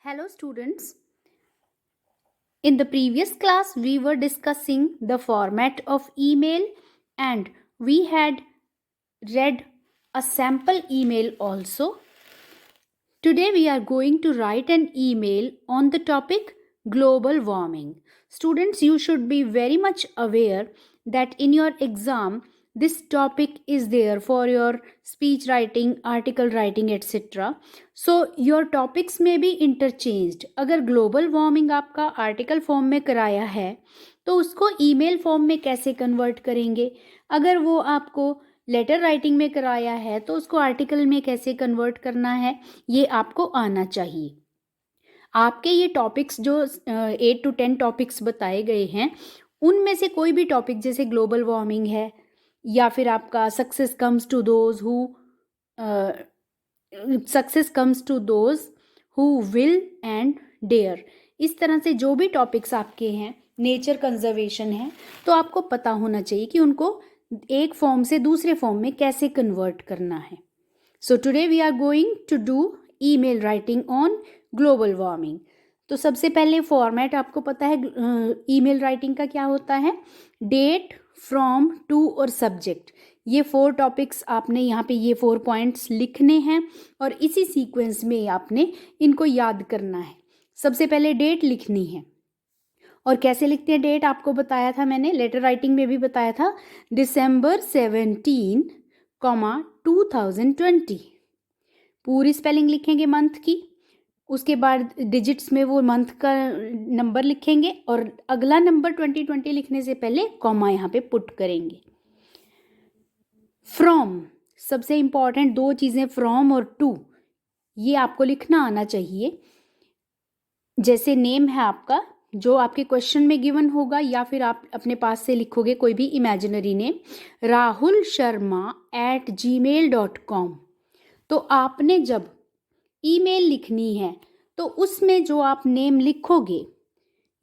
Hello students. In the previous class we were discussing the format of email and we had read a sample email also. Today we are going to write an email on the topic global warming. Students, you should be very much aware that in your exam this topic is there for your speech writing, article writing, etc. So your topics may be interchanged. अगर global warming आपका article form में कराया है तो उसको email form में कैसे convert करेंगे? अगर वो आपको लेटर राइटिंग में कराया है तो उसको आर्टिकल में कैसे कन्वर्ट करना है, ये आपको आना चाहिए. आपके ये टॉपिक्स जो 8 to 10 टॉपिक्स बताए गए हैं उनमें से कोई भी टॉपिक जैसे ग्लोबल वार्मिंग है या फिर आपका success comes to those who will and dare, इस तरह से जो भी टॉपिक्स आपके हैं, नेचर कंजर्वेशन है, तो आपको पता होना चाहिए कि उनको एक फॉर्म से दूसरे फॉर्म में कैसे कन्वर्ट करना है. So today we are going to do email writing on global warming. तो सबसे पहले फॉर्मेट आपको पता है ईमेल राइटिंग का क्या होता है. डेट, फ्रॉम, टू और सब्जेक्ट, ये 4 टॉपिक्स आपने यहाँ पे ये 4 पॉइंट्स लिखने हैं और इसी सीक्वेंस में आपने इनको याद करना है. सबसे पहले डेट लिखनी है. और कैसे लिखते हैं डेट आपको बताया था मैंने, लेटर राइटिंग में भी बताया था. December 17, 2020 पूरी स्पेलिंग लिखेंगे मंथ की. उसके बाद डिजिट्स में वो मंथ का नंबर लिखेंगे और अगला नंबर 2020 लिखने से पहले कॉमा यहाँ पे पुट करेंगे. फ्रॉम, सबसे इंपॉर्टेंट 2 चीज़ें फ्रॉम और टू, ये आपको लिखना आना चाहिए. जैसे नेम है आपका जो आपके क्वेश्चन में गिवन होगा या फिर आप अपने पास से लिखोगे कोई भी इमेजिनरी नेम, rahulsharma@gmail.com. तो आपने जब ईमेल लिखनी है तो उसमें जो आप नेम लिखोगे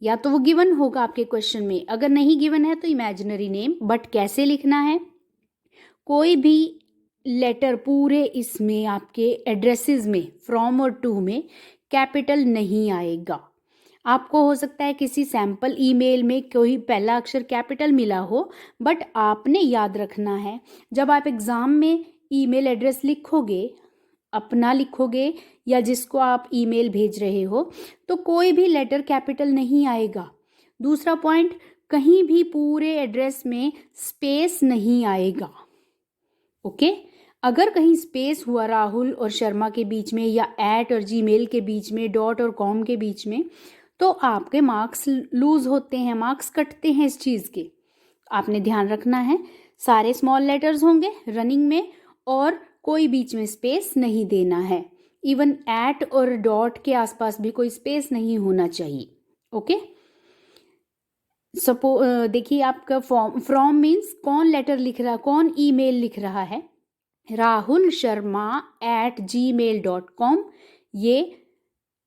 या तो वो गिवन होगा आपके क्वेश्चन में, अगर नहीं गिवन है तो इमेजिनरी नेम. बट कैसे लिखना है, कोई भी लेटर पूरे इसमें आपके एड्रेसेस में फ्रॉम और टू में कैपिटल नहीं आएगा. आपको हो सकता है किसी सैम्पल ईमेल में कोई पहला अक्षर कैपिटल मिला हो, बट आपने याद रखना है जब आप एग्ज़ाम में ईमेल एड्रेस लिखोगे, अपना लिखोगे या जिसको आप ईमेल भेज रहे हो, तो कोई भी लेटर कैपिटल नहीं आएगा. दूसरा पॉइंट, कहीं भी पूरे एड्रेस में स्पेस नहीं आएगा. ओके अगर कहीं स्पेस हुआ राहुल और शर्मा के बीच में या एट और जीमेल के बीच में, डॉट और कॉम के बीच में, तो आपके मार्क्स लूज होते हैं, मार्क्स कटते हैं इस चीज़ के. आपने ध्यान रखना है सारे स्मॉल लेटर्स होंगे रनिंग में और कोई बीच में स्पेस नहीं देना है. इवन एट और डॉट के आसपास भी कोई स्पेस नहीं होना चाहिए. ओके देखिए आपका फ्रॉम मीन्स कौन लेटर लिख रहा, कौन ईमेल लिख रहा है. rahulsharma@gmail.com ये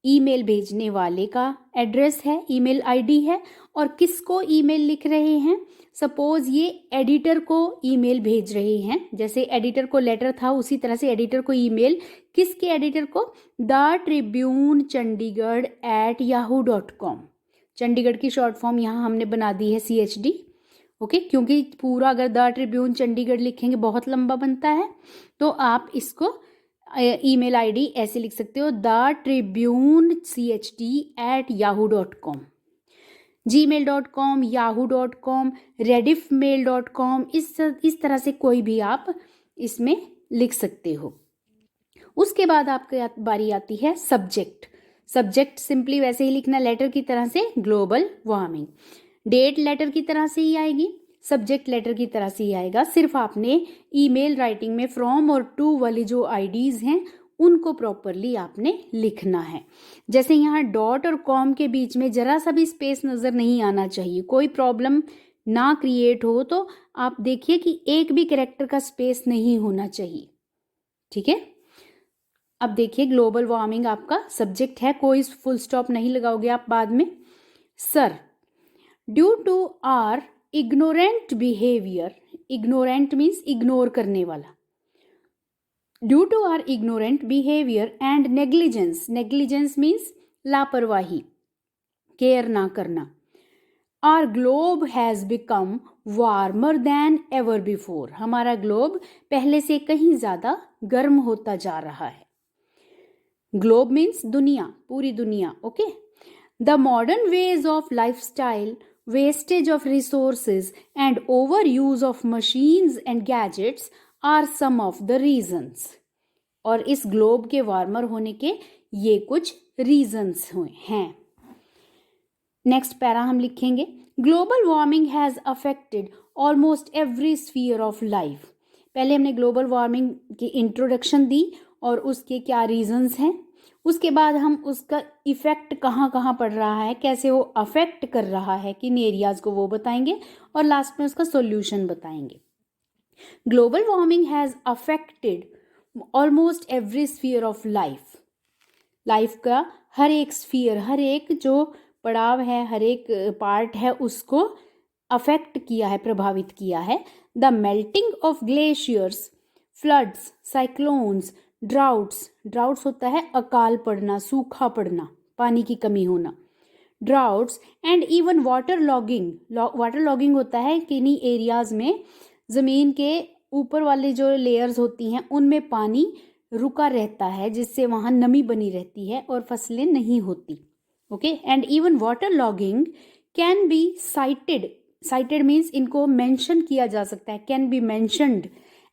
ईमेल भेजने वाले का एड्रेस है, ईमेल आईडी है. और किसको ईमेल लिख रहे हैं, सपोज ये एडिटर को ईमेल भेज रहे हैं. जैसे एडिटर को लेटर था उसी तरह से एडिटर को ईमेल, किसके एडिटर को, the Tribune Chandigarh @yahoo.com. Chandigarh की शॉर्ट फॉर्म यहाँ हमने बना दी है CHD. ओके क्योंकि पूरा अगर द ट्रिब्यून चंडीगढ़ लिखेंगे बहुत लंबा बनता है, तो आप इसको ईमेल आईडी ऐसे लिख सकते हो, the Tribune CHD@yahoo.com. gmail.com, yahoo.com, rediffmail.com, इस तरह से कोई भी आप इसमें लिख सकते हो. उसके बाद आपके बारी आती है सब्जेक्ट. सब्जेक्ट सिंपली वैसे ही लिखना लेटर की तरह से, ग्लोबल वार्मिंग. डेट लेटर की तरह से ही आएगी, सब्जेक्ट लेटर की तरह से ही आएगा. सिर्फ आपने ईमेल राइटिंग में फ्रॉम और टू वाली जो आईडीज़ हैं उनको प्रॉपरली आपने लिखना है. जैसे यहाँ डॉट और कॉम के बीच में जरा सा भी स्पेस नज़र नहीं आना चाहिए, कोई प्रॉब्लम ना क्रिएट हो. तो आप देखिए कि एक भी कैरेक्टर का स्पेस नहीं होना चाहिए. ठीक है, अब देखिए ग्लोबल वार्मिंग आपका सब्जेक्ट है, कोई फुल स्टॉप नहीं लगाओगे आप बाद में. Sir, due to our ignorant behaviour, ignorant means ignore करने वाला. Due to our ignorant behaviour and negligence, negligence means लापरवाही, केयर ना करना। Our globe has become warmer than ever before. हमारा ग्लोब पहले से कहीं ज़्यादा गर्म होता जा रहा है। ग्लोब मीन्स दुनिया, पूरी दुनिया, okay. The modern ways of lifestyle, wastage of resources and overuse of machines and gadgets are some of the reasons. और इस ग्लोब के वार्मर होने के ये कुछ रीजंस हैं। नेक्स्ट पैरा हम लिखेंगे, global warming has affected almost every sphere of life. पहले हमने ग्लोबल वार्मिंग की इंट्रोडक्शन दी और उसके क्या रीजंस हैं, उसके बाद हम उसका इफेक्ट कहाँ कहाँ पड़ रहा है, कैसे वो अफेक्ट कर रहा है, किन एरियाज को, वो बताएंगे और लास्ट में उसका सॉल्यूशन बताएंगे। Global warming has affected almost every sphere of life. Life का हर एक स्फीयर, हर एक जो पड़ाव है, हर एक पार्ट है, उसको अफेक्ट किया है, प्रभावित किया है। The melting of glaciers, floods, cyclones, droughts होता है अकाल पड़ना, सूखा पड़ना, पानी की कमी होना, droughts and even water logging होता है किन्हीं एरियाज में ज़मीन के ऊपर वाले जो लेयर्स होती हैं उनमें पानी रुका रहता है, जिससे वहाँ नमी बनी रहती है और फसलें नहीं होती, okay. And even water logging can be cited means इनको मेंशन किया जा सकता है, can be mentioned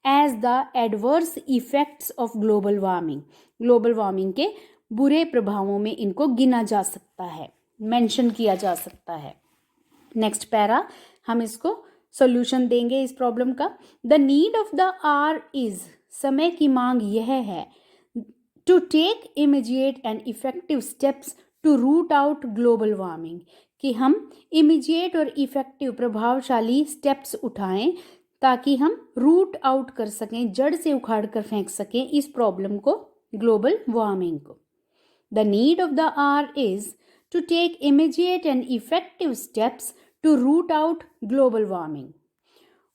as the adverse effects of global warming. Global warming के बुरे प्रभावों में इनको गिना जा सकता है, मेंशन किया जा सकता है। नेक्स्ट पैरा हम इसको सॉल्यूशन देंगे इस प्रॉब्लम का। The need of the hour is, समय की मांग यह है, to take immediate and effective steps to root out global warming, कि हम इमीडिएट और इफेक्टिव प्रभावशाली स्टेप्स उठाएं ताकि हम रूट आउट कर सकें, जड़ से उखाड़ कर फेंक सकें इस प्रॉब्लम को, ग्लोबल वार्मिंग को। The need of the hour is to take immediate and effective steps to root out global warming.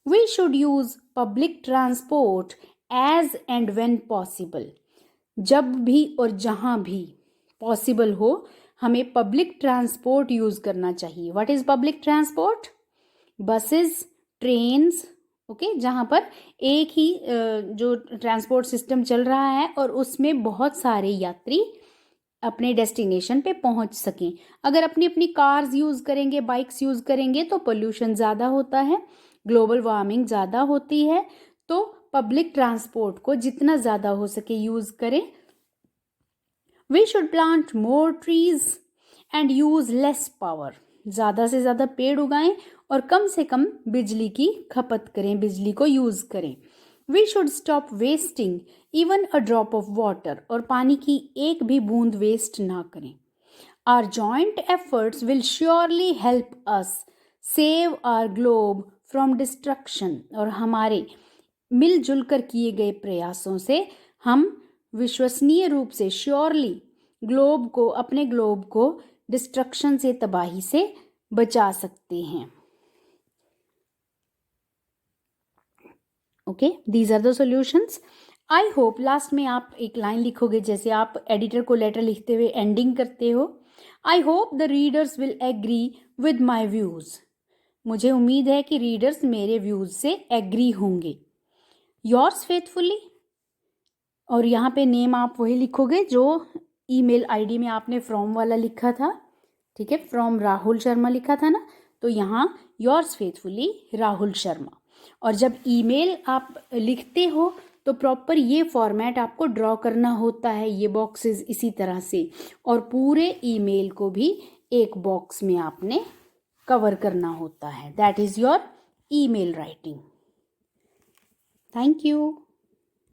We should use public transport as and when possible. जब भी और जहाँ भी पॉसिबल हो हमें पब्लिक ट्रांसपोर्ट यूज़ करना चाहिए। What is public transport? Buses, trains, okay, जहाँ पर एक ही जो ट्रांसपोर्ट सिस्टम चल रहा है और उसमें बहुत सारे यात्री अपने डेस्टिनेशन पे पहुँच सकें। अगर अपनी अपनी कार्स यूज़ करेंगे, बाइक्स यूज़ करेंगे तो पोल्यूशन ज़्यादा होता है, ग्लोबल वार्मिंग ज़्यादा होती है। तो पब्लिक ट्रांसपोर्ट को जितना ज़्यादा हो सके यूज़ करें। We should plant more trees and use less power. ज़्यादा से ज़्यादा पेड़ उगाएं और कम से कम बिजली की खपत करें, बिजली को यूज़ करें। We should stop wasting even a drop of water, और पानी की एक भी बूंद वेस्ट ना करें। Our joint efforts will surely help us save our globe from destruction, और हमारे मिलजुल कर किए गए प्रयासों से हम विश्वसनीय रूप से श्योरली ग्लोब को, अपने ग्लोब को डिस्ट्रक्शन से, तबाही से बचा सकते हैं। Okay, these are the solutions. I hope last में आप एक लाइन लिखोगे, जैसे आप एडिटर को लेटर लिखते हुए एंडिंग करते हो। I hope the readers will agree with my views. मुझे उम्मीद है कि रीडर्स मेरे व्यूज़ से एग्री होंगे। योर्स फेथफुली, और यहाँ पे नेम आप वही लिखोगे जो ईमेल आईडी में आपने फ्रॉम वाला लिखा था, ठीक है, फ्रॉम राहुल शर्मा लिखा था ना, तो यहाँ योर्स फेथफुली राहुल शर्मा। और जब ईमेल आप लिखते हो तो प्रॉपर ये फॉर्मेट आपको ड्रॉ करना होता है, ये बॉक्सेस इसी तरह से, और पूरे ईमेल को भी एक बॉक्स में आपने कवर करना होता है। That is your email writing. Thank you.